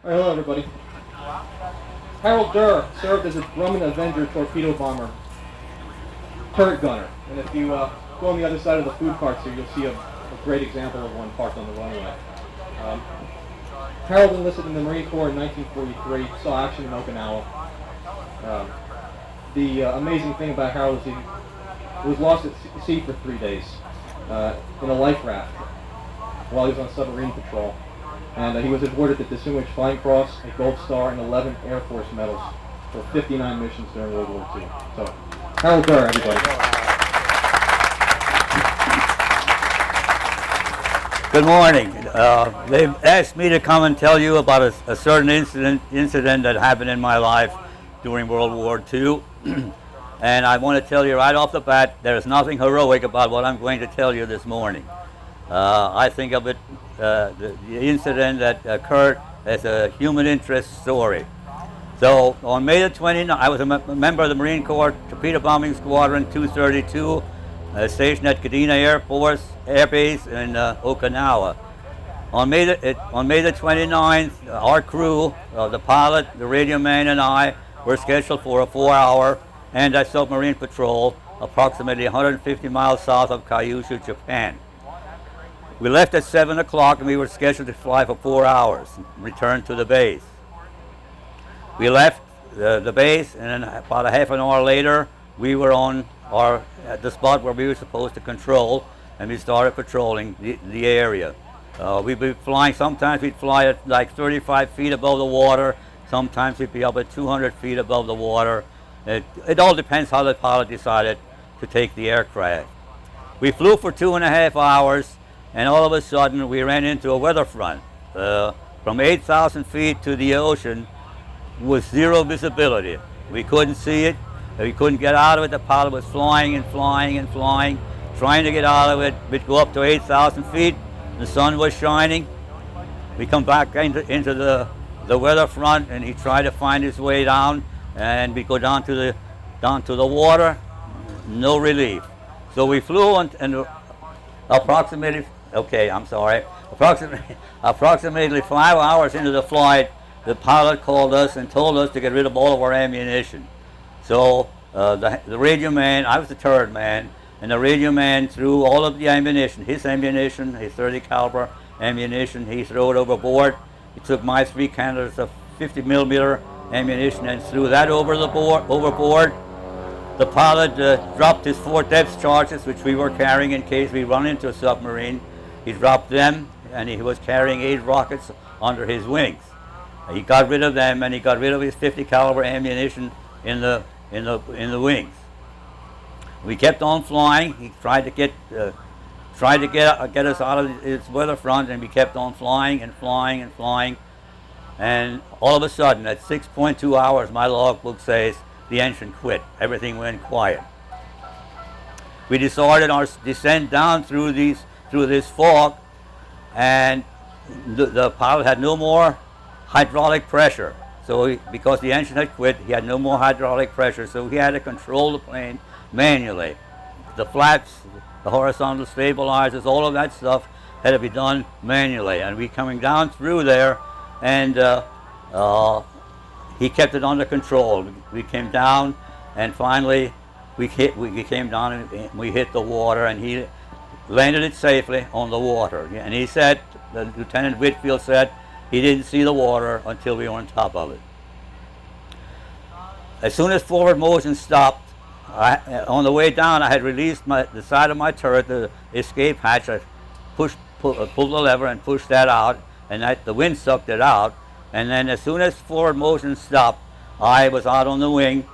Hello, everybody. Harold Derr served as a Grumman Avenger torpedo bomber, turret gunner. And if you go on the other side of the food carts here, you'll see a great example of one parked on the runway. Harold enlisted in the Marine Corps in 1943, saw action in Okinawa. The amazing thing about Harold is he was lost at sea for 3 days in a life raft while he was on submarine patrol. And he was awarded the Distinguished Flying Cross, a Gold Star, and 11 Air Force medals for 59 missions during World War II. So, Harold Derr, everybody. Good morning. They've asked me to come and tell you about a certain incident that happened in my life during World War II. And I want to tell you right off the bat, there's nothing heroic about what I'm going to tell you this morning. I think of it, the incident that occurred as a human interest story. So on May the 29th, I was a member of the Marine Corps Torpedo Bombing Squadron 232, stationed at Kadena Air Base in Okinawa. On May the 29th, our crew, the pilot, the radio man, and I were scheduled for a 4-hour anti-submarine patrol approximately 150 miles south of Kyushu, Japan. We left at 7 o'clock and we were scheduled to fly for 4 hours and return to the base. We left the base, and then about a half an hour later we were at the spot where we were supposed to control, and we started patrolling the area. We'd be flying, sometimes we'd fly at like 35 feet above the water, sometimes we'd be up at 200 feet above the water. It all depends how the pilot decided to take the aircraft. We flew for 2.5 hours, and all of a sudden we ran into a weather front. From 8,000 feet to the ocean with zero visibility. We couldn't see it, we couldn't get out of it. The pilot was flying and flying and flying, trying to get out of it. We'd go up to 8,000 feet, the sun was shining. We come back into the weather front, and he tried to find his way down, and we go down to the water, no relief. So we flew and approximately 5 hours into the flight, the pilot called us and told us to get rid of all of our ammunition. So the radio man, I was the turret man, and the radio man threw all of the ammunition, his 30 caliber ammunition, he threw it overboard. He took my 3 canisters of 50 millimeter ammunition and threw that overboard. The pilot dropped his 4 depth charges, which we were carrying in case we run into a submarine. He dropped them, and he was carrying 8 rockets under his wings. He got rid of them, and he got rid of his 50 caliber ammunition in the wings. We kept on flying. He tried to get us out of its weather front, and we kept on flying and flying and flying. And all of a sudden, at 6.2 hours, my logbook says the engine quit. Everything went quiet. We decided our descent down through this fog, and the pilot had no more hydraulic pressure. So because the engine had quit, he had no more hydraulic pressure, so he had to control the plane manually. The flaps, the horizontal stabilizers, all of that stuff had to be done manually. And we coming down through there, and he kept it under control. We came down, and finally we came down and we hit the water, and he landed it safely on the water. And he said, Lieutenant Whitfield said, he didn't see the water until we were on top of it. As soon as forward motion stopped, on the way down, I had released the side of my turret, the escape hatch. I pulled the lever and pushed that out, and the wind sucked it out. And then as soon as forward motion stopped, I was out on the wing,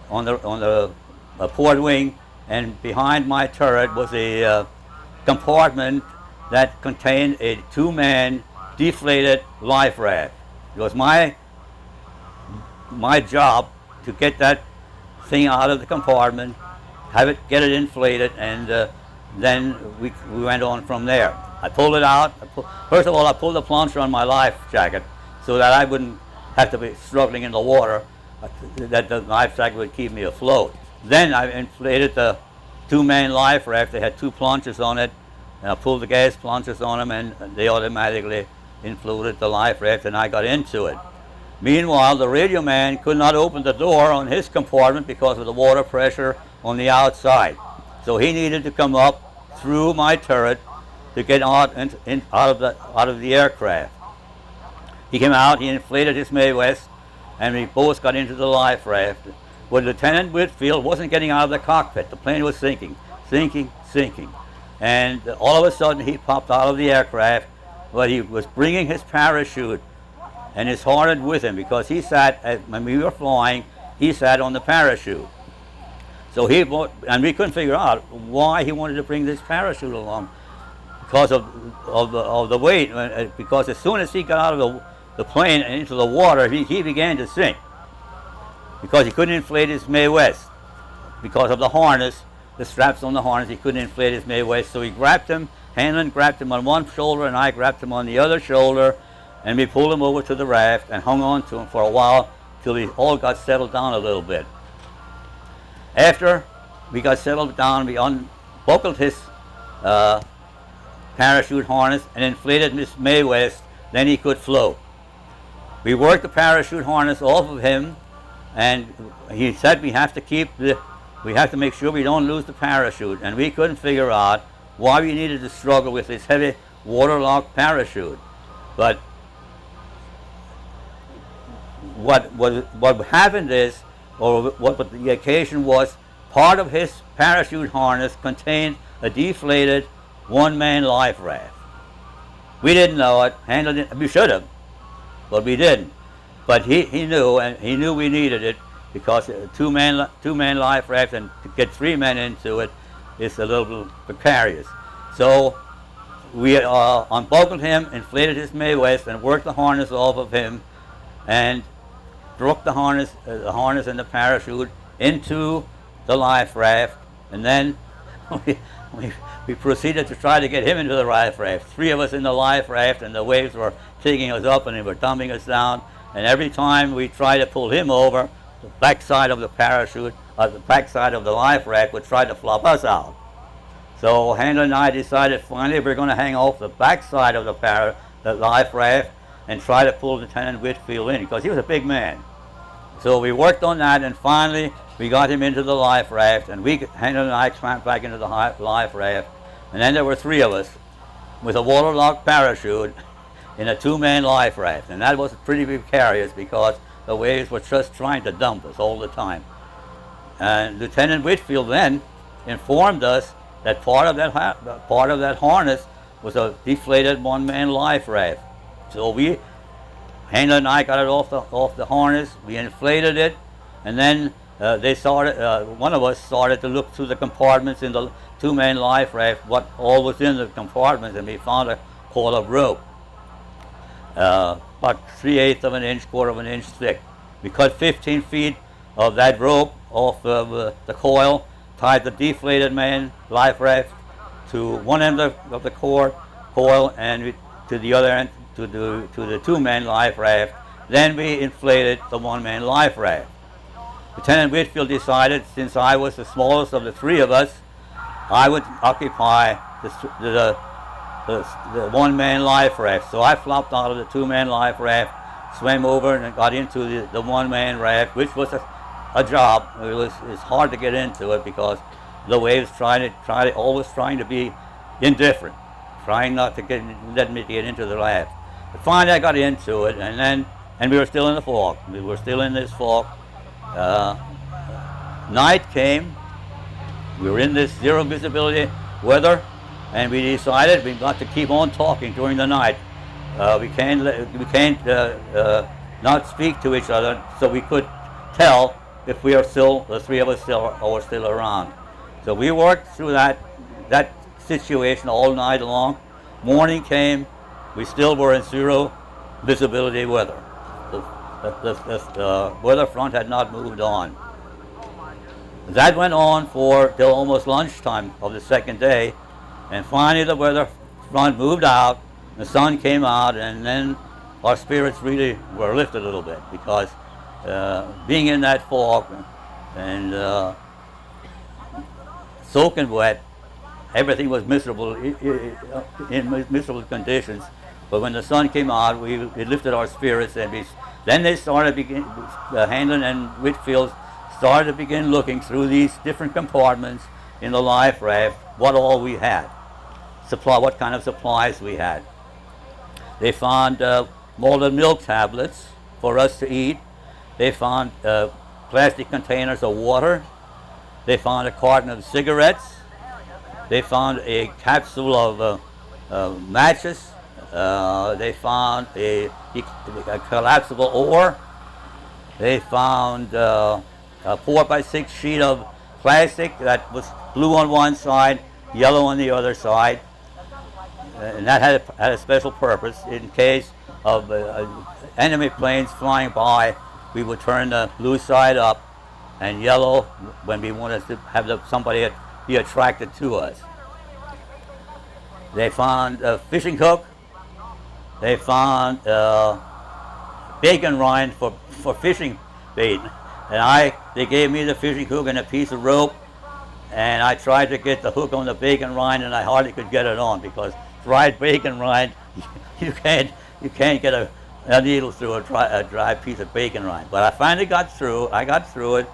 on the port wing, and behind my turret was a compartment that contained a 2-man deflated life raft. It was my job to get that thing out of the compartment, get it inflated, and then we went on from there. I pulled it out. First of all, I pulled the plunger on my life jacket so that I wouldn't have to be struggling in the water, that the life jacket would keep me afloat. Then I inflated the 2-man life raft. They had 2 plungers on it, and I pulled the gas plungers on them, and they automatically inflated the life raft, and I got into it. Meanwhile, the radio man could not open the door on his compartment because of the water pressure on the outside. So he needed to come up through my turret to get out out of the aircraft. He came out, he inflated his Mae West, and we both got into the life raft. But Lieutenant Whitfield wasn't getting out of the cockpit. The plane was sinking, sinking, sinking. And all of a sudden he popped out of the aircraft, but he was bringing his parachute and his harness with him, because he sat, when we were flying, he sat on the parachute. So and we couldn't figure out why he wanted to bring this parachute along, because of the weight. Because as soon as he got out of the plane and into the water, he began to sink, because he couldn't inflate his Mae West because of the harness, the straps on the harness. He couldn't inflate his Mae West, so he grabbed him. Hanlon grabbed him on one shoulder, and I grabbed him on the other shoulder, and we pulled him over to the raft and hung on to him for a while till we all got settled down a little bit. After we got settled down, we unbuckled his parachute harness and inflated his Mae West. Then he could float. We worked the parachute harness off of him, and he said we have to make sure we don't lose the parachute. And we couldn't figure out why we needed to struggle with this heavy waterlogged parachute. But what happened is, or what the occasion was, part of his parachute harness contained a deflated one-man life raft. We didn't know it. We should have, but we didn't. But he knew, and he knew we needed it, because a two-man life raft, and to get 3 men into it is a little precarious. So we unbuckled him, inflated his Mae West, and worked the harness off of him, and dropped the harness and the parachute into the life raft, and then we proceeded to try to get him into the life raft. 3 of us in the life raft, and the waves were taking us up and they were dumping us down. And every time we tried to pull him over, the backside of the parachute, the backside of the life raft would try to flop us out. So Handler and I decided finally we're going to hang off the backside of the life raft and try to pull Lieutenant Whitfield in, because he was a big man. So we worked on that, and finally we got him into the life raft, and Handler and I climbed back into the life raft. And then there were 3 of us with a waterlogged parachute in a 2-man life raft, and that was pretty precarious because the waves were just trying to dump us all the time. And Lieutenant Whitfield then informed us that part of that harness was a deflated 1-man life raft. So Handler and I got it off the harness. We inflated it, and then one of us started to look through the compartments in the 2-man life raft, what all was in the compartments, and we found a coil of rope, about 3/8 of an inch, 1/4 of an inch thick. We cut 15 feet of that rope off of the coil, tied the deflated man life raft to one end of the coil, and to the other end to the 2-man life raft. Then we inflated the 1-man life raft. Lieutenant Whitfield decided, since I was the smallest of the 3 of us, I would occupy the 1-man life raft. So I flopped out of the 2-man life raft, swam over, and got into the 1-man raft, which was a job. It's hard to get into it because the waves always trying to be indifferent, trying not to let me get into the raft. But finally I got into it, and we were still in the fog. We were still in this fog. Night came. We were in this zero visibility weather, and we decided we've got to keep on talking during the night. We can't not speak to each other, so we could tell if we are still, the 3 of us still around. So we worked through that situation all night long. Morning came. We still were in zero visibility weather. The weather front had not moved on. That went on till almost lunchtime of the second day, and finally the weather front moved out, the sun came out, and then our spirits really were lifted a little bit, because being in that fog and soaking wet, everything was miserable, in miserable conditions. But when the sun came out, it lifted our spirits, and then they started Handlin and Whitfield started to begin looking through these different compartments in the life raft what all we had, what kind of supplies we had. They found malted milk tablets for us to eat. They found plastic containers of water. They found a carton of cigarettes. They found a capsule of matches. They found a collapsible oar. They found a 4x6 sheet of plastic that was blue on one side, yellow on the other side. And that had a special purpose. In case of enemy planes flying by, we would turn the blue side up and yellow when we wanted to have somebody be attracted to us. They found a fishing hook. They found bacon rind for fishing bait. And they gave me the fishing hook and a piece of rope, and I tried to get the hook on the bacon rind, and I hardly could get it on because dried bacon rind, you can't get a needle through a dry piece of bacon rind. But I finally got through. I got through it.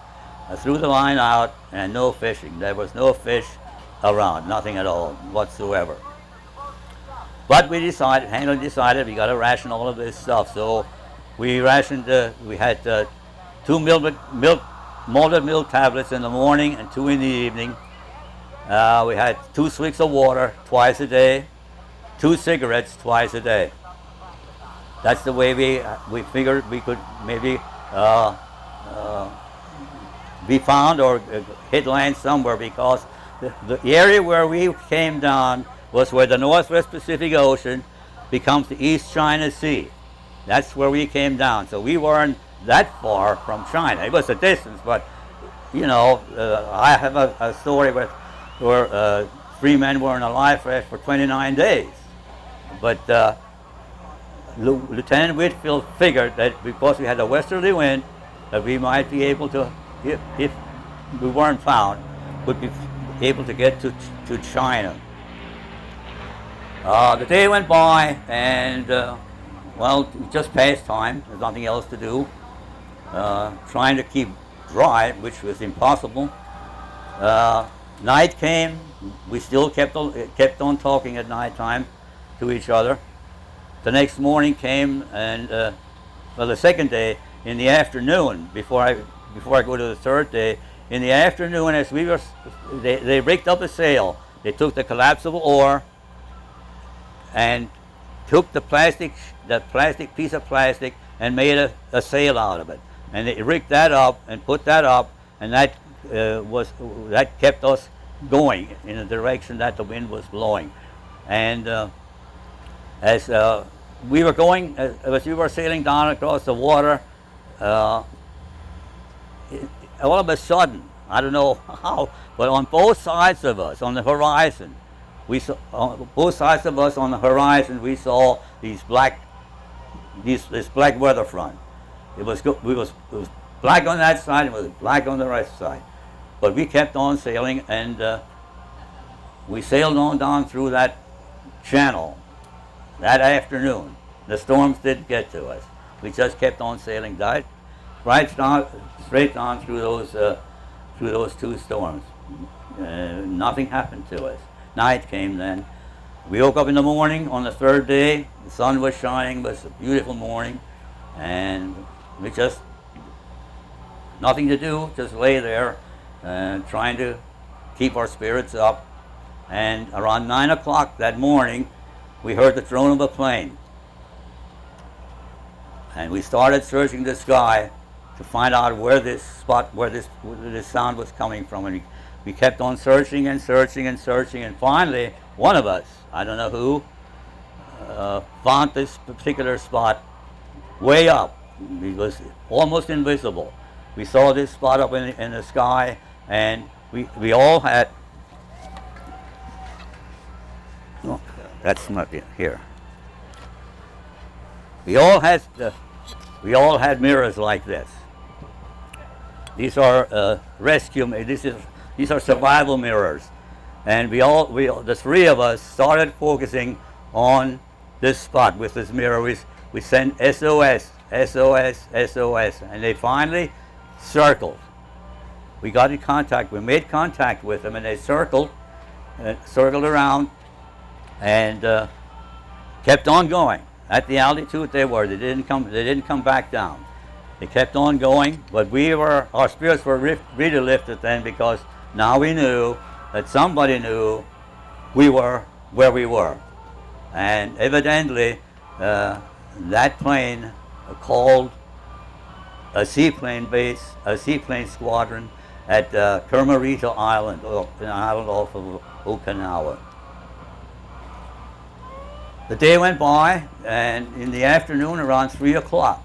I threw the line out, and no fishing. There was no fish around, nothing at all whatsoever. But Handlin decided we got to ration all of this stuff. So we rationed. We had 2 malted milk tablets in the morning and 2 in the evening. We had 2 swigs of water twice a day, 2 cigarettes twice a day. That's the way we figured we could maybe be found or hit land somewhere, because the area where we came down was where the Northwest Pacific Ocean becomes the East China Sea. That's where we came down. So we weren't that far from China. It was a distance, but you know, I have a story where 3 men were in a life raft for 29 days. But Lieutenant Whitfield figured that because we had a westerly wind, that we might be able to, if we weren't found, would be able to get to China. The day went by, and well, just passed time. There's nothing else to do. Trying to keep dry, which was impossible. Night came. We still kept on talking at night time to each other. The next morning came, and well, the second day in the afternoon, before I go to the third day, in the afternoon, as we were, they rigged up a sail. They took the collapsible oar and took the piece of plastic and made a sail out of it. And they rigged that up and put that up, and that kept us going in the direction that the wind was blowing. And as we were going, as we were sailing down across the water, all of a sudden, I don't know how, but on both sides of us, on the horizon, we saw this black weather front. It was black on that side, it was black on the right side. But we kept on sailing, and we sailed on down through that channel that afternoon. The storms didn't get to us. We just kept on sailing, straight down through those 2 storms. Nothing happened to us. Night came then. We woke up in the morning on the third day. The sun was shining. It was a beautiful morning, and we just nothing to do. Just lay there, trying to keep our spirits up. And around 9 o'clock that morning, we heard the drone of a plane, and we started searching the sky to find out where this sound was coming from. And we kept on searching and searching and searching, and finally, one of us, I don't know who, found this particular spot way up. It was almost invisible. We saw this spot up in the sky, and we all had, no, that's not it, here. We all had mirrors like this. These are these are survival mirrors, and the 3 of us started focusing on this spot with this mirror. We sent SOS, SOS, SOS, and they finally circled. We got in contact, we made contact with them, and they circled around and kept on going at the altitude they were. They didn't come back down. They kept on going, but our spirits were really lifted then, because now we knew that somebody knew we were where we were. And evidently, that plane called a seaplane base, a seaplane squadron at Kermarito Island, an island off of Okinawa. The day went by, and in the afternoon, around 3 o'clock,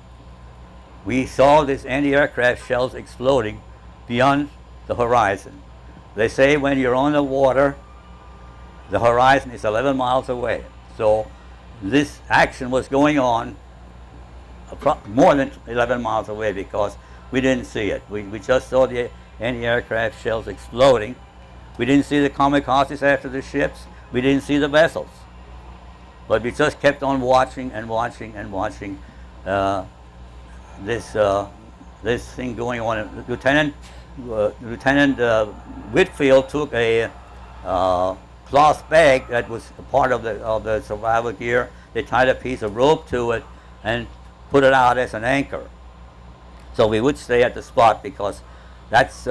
we saw these anti-aircraft shells exploding beyond the horizon. They say when you're on the water, the horizon is 11 miles away. So this action was going on more than 11 miles away, because we didn't see it. We just saw the anti-aircraft shells exploding. We didn't see the kamikazes after the ships. We didn't see the vessels. But we just kept on watching and watching and watching this thing going on. Lieutenant Whitfield took a cloth bag that was a part of the survival gear. They tied a piece of rope to it and put it out as an anchor. So we would stay at the spot, because that's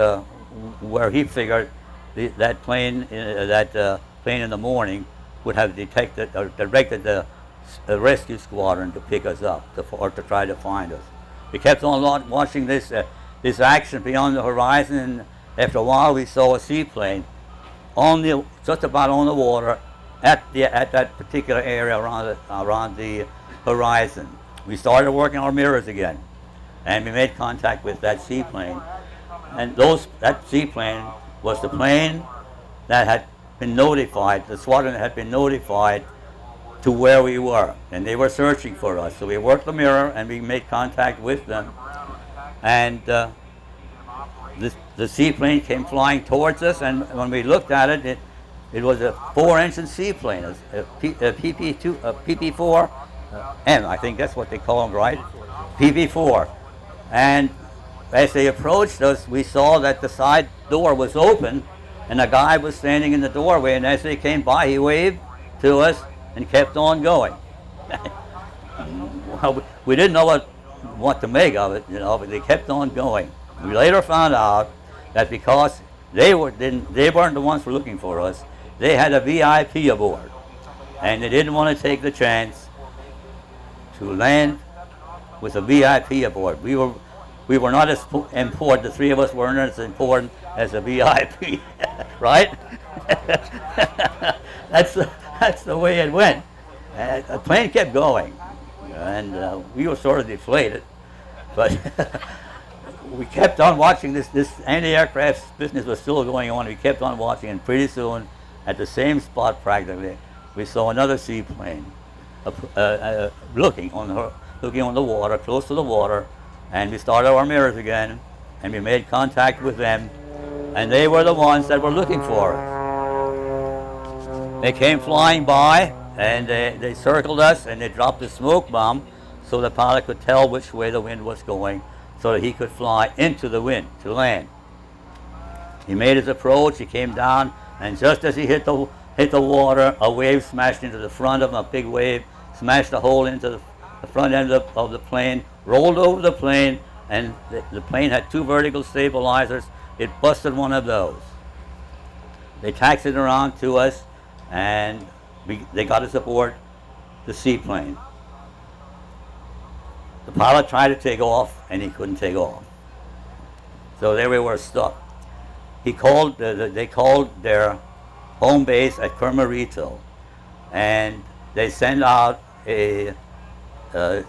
where he figured that plane in the morning would have detected or directed the rescue squadron to pick us up or to try to find us. We kept on watching this action beyond the horizon, and after a while we saw a seaplane just about on the water at that particular area around the horizon. We started working our mirrors again, and we made contact with that seaplane. And that seaplane was the plane that had been notified, the squadron had been notified to where we were, and they were searching for us. So we worked the mirror and we made contact with them, and the seaplane came flying towards us, and when we looked at it, it was a 4-engine seaplane, a PP4 M, I think that's what they call them, right? PP4. And as they approached us, we saw that the side door was open, and a guy was standing in the doorway, and as they came by, he waved to us and kept on going. Well, we didn't know what to make of it, but they kept on going. We later found out that because they weren't the ones who were looking for us, they had a VIP aboard, and they didn't want to take the chance to land with a VIP aboard. We were not as important. The three of us weren't as important as a VIP, right? That's the way it went. The plane kept going, and we were sort of deflated, but we kept on watching. This anti-aircraft business was still going on. We kept on watching, and pretty soon, at the same spot practically, we saw another seaplane looking on the water, close to the water, and we started our mirrors again, and we made contact with them, and they were the ones that were looking for us. They came flying by, and they circled us, and they dropped a smoke bomb so the pilot could tell which way the wind was going, so that he could fly into the wind to land. He made his approach. He came down, and just as he hit the water, a wave smashed into the front of him. A big wave smashed a hole into the front end of the plane, rolled over the plane, and the plane had 2 vertical stabilizers. It busted one of those. They taxied around to us, and they got us aboard the seaplane. The pilot tried to take off, and he couldn't take off. So there we were stuck. They called their home base at Kermarito, and they sent out a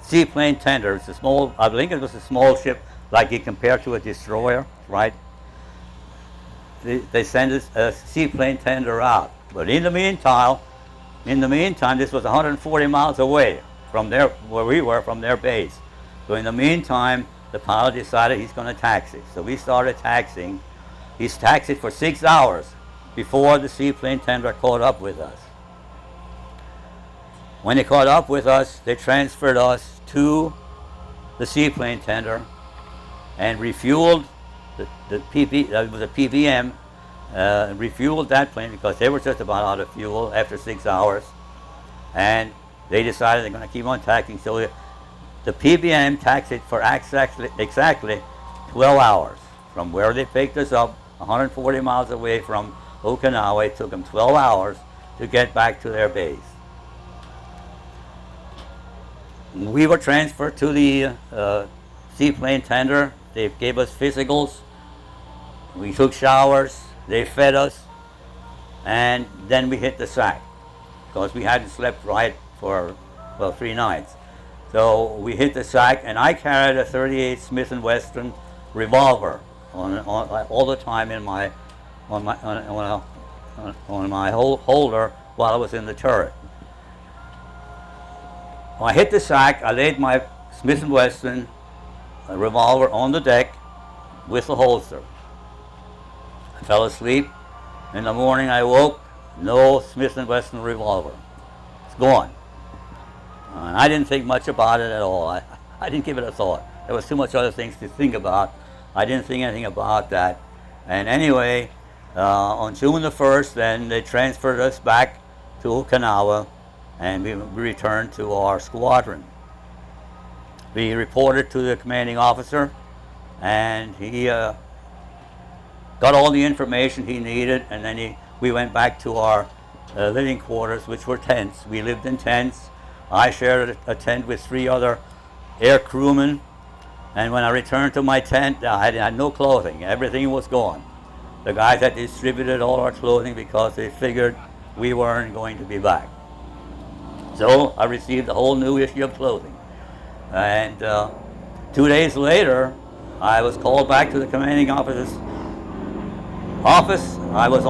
seaplane tender. It's a small, I think it was a small ship, like you compare to a destroyer, right? They sent a seaplane tender out. But in the meantime, this was 140 miles away from where we were, from their base. So in the meantime, the pilot decided he's going to taxi. So we started taxiing. He's taxied for 6 hours before the seaplane tender caught up with us. When they caught up with us, they transferred us to the seaplane tender and refueled the it was a PBM, refueled that plane because they were just about out of fuel after 6 hours, and they decided they're going to keep on tacking. So the PBM taxied for exactly 12 hours from where they picked us up, 140 miles away from Okinawa. It took them 12 hours to get back to their base. We were transferred to the seaplane tender. They gave us physicals. We took showers. They fed us. And then we hit the sack because we hadn't slept right for, well, 3 nights. So we hit the sack, and I carried a .38 Smith & Wesson revolver on all the time in my on my holder while I was in the turret. When I hit the sack, I laid my Smith & Wesson revolver on the deck with the holster. I fell asleep. In the morning I woke, no Smith & Wesson revolver. It's gone. And I didn't think much about it at all. I didn't give it a thought. There was too much other things to think about. I didn't think anything about that. And anyway, on June the 1st, then they transferred us back to Okinawa, and we returned to our squadron. We reported to the commanding officer, and he got all the information he needed, and then we went back to our living quarters, which were tents. We lived in tents. I shared a tent with 3 other air crewmen, and when I returned to my tent, I had no clothing. Everything was gone. The guys had distributed all our clothing because they figured we weren't going to be back. So I received a whole new issue of clothing. And 2 days later, I was called back to the commanding officer's office. I was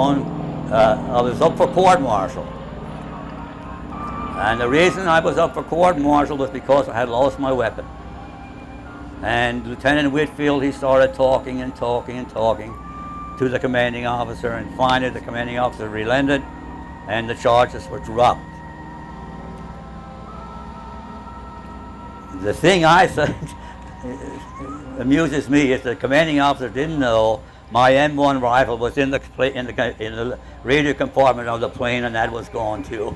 up for court-martial. And the reason I was up for court-martial was because I had lost my weapon. And Lieutenant Whitfield, he started talking and talking and talking to the commanding officer, and finally the commanding officer relented and the charges were dropped. The thing I think amuses me is the commanding officer didn't know my M1 rifle was in the radio compartment of the plane, and that was gone too.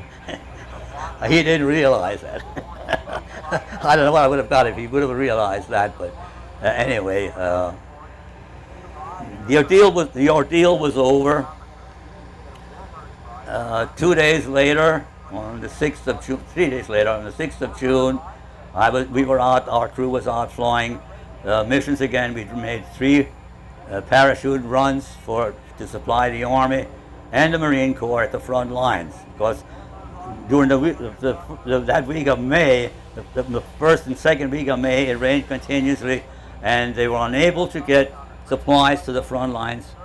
He didn't realize that. I don't know what I would have done if he would have realized that, but anyway, the ordeal was over. 2 days later, on the 6th of June, 3 days later, on the 6th of June, our crew was out flying missions again. We made 3 parachute runs to supply the Army and the Marine Corps at the front lines, because during that week of May, the first and second week of May, it rained continuously, and they were unable to get supplies to the front lines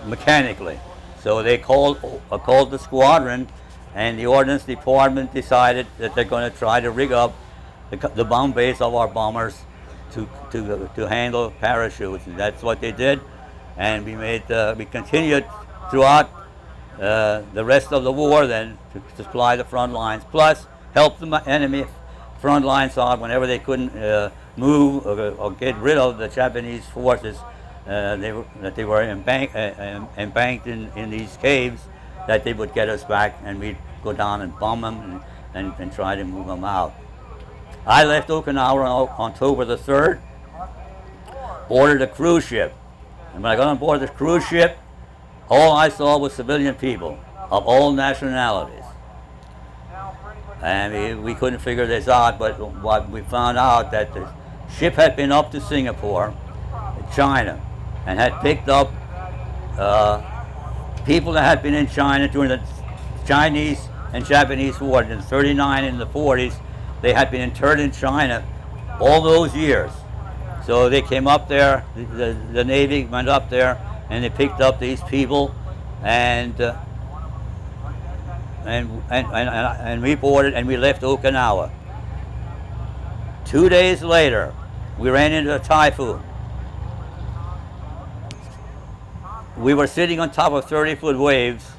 mechanically. So they called the squadron, and the Ordnance Department decided that they're going to try to rig up the bomb base of our bombers to handle parachutes, and that's what they did. And we continued throughout the rest of the war then to supply the front lines, plus help the enemy front lines out whenever they couldn't move or get rid of the Japanese forces that they were embanked in these caves, that they would get us back, and we'd go down and bomb them and try to move them out. I left Okinawa on October the 3rd, boarded a cruise ship, and when I got on board the cruise ship, all I saw was civilian people of all nationalities. And we couldn't figure this out, but what we found out that the ship had been up to Singapore, China, and had picked up people that had been in China during the Chinese and Japanese War in '39 and the '40s. They had been interned in China all those years. So they came up there, the Navy went up there, and they picked up these people, and we boarded and we left Okinawa. 2 days later, we ran into a typhoon. We were sitting on top of 30-foot waves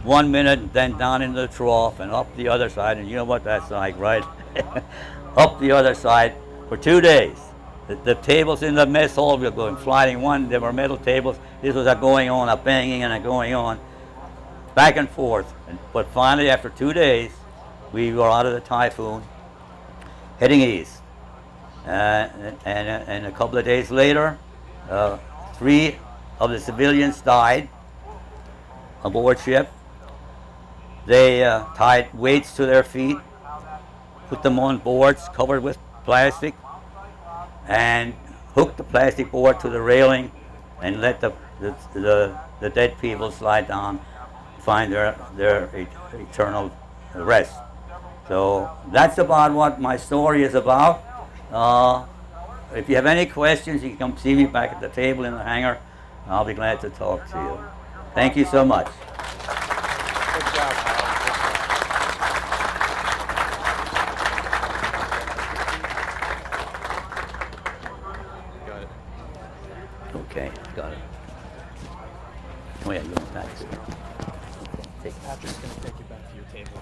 1 minute, then down into the trough and up the other side, and you know what that's like, right? Up the other side for 2 days. The tables in the mess hall were going flying. One, there were metal tables. This was a going on, a banging and a going on, back and forth. But finally, after 2 days, we were out of the typhoon, heading east. And a couple of days later, 3 of the civilians died aboard ship. They tied weights to their feet, put them on boards covered with plastic, and hooked the plastic board to the railing and let the dead people slide down, find their eternal rest. So that's about what my story is about. If you have any questions, you can come see me back at the table in the hangar. I'll be glad to talk to you. Thank you so much. Good job, Howard. Got it. Okay, got it. Oh yeah, you want that too. Take Patrick's going to take you back to your table.